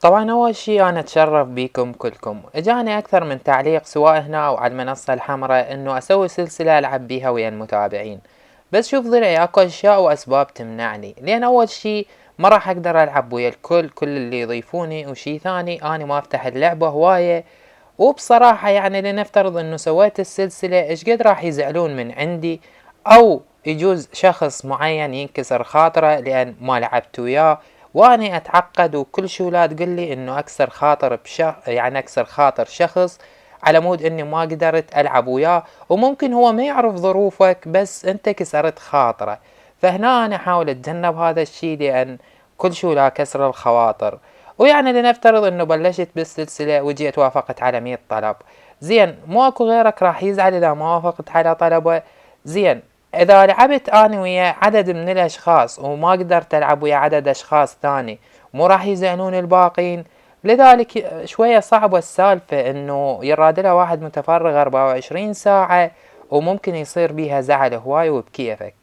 طبعا أول شي أنا أتشرف بيكم كلكم. إجاني أكثر من تعليق سواء هنا أو على المنصة الحمراء إنه أسوي سلسلة ألعب بيها ويا المتابعين، بس شوف ضلعي أكو أشياء وأسباب تمنعني. لأن أول شي ما راح أقدر ألعب ويا كل اللي يضيفوني، وشي ثاني أنا ما أفتح اللعبة هواية. وبصراحة يعني لنفترض إنه سويت السلسلة إيش قد راح يزعلون من عندي، أو يجوز شخص معين ينكسر خاطره لأن ما لعبت وياه، واني اتعقد وكل شو لا تقولي انه اكسر خاطر يعني اكسر خاطر شخص على مود اني ما قدرت العب وياه، وممكن هو ما يعرف ظروفك بس انت كسرت خاطره. فهنا انا احاول اتجنب هذا الشي لان كل شو لا كسر الخواطر. ويعني لنفترض انه بلشت بالسلسلة وجيت وافقت على 100 طلب، زين مو اكو غيرك راح يزعل اذا ما وافقت على طلبه؟ زين اذا لعبت انا ويا عدد من الاشخاص وما قدرت العب ويا عدد اشخاص ثاني، مو راح يزعلون الباقين؟ لذلك شوية صعبة السالفة انه يراد واحد متفرغ 24 ساعة وممكن يصير بيها زعل هواي وبكيفك.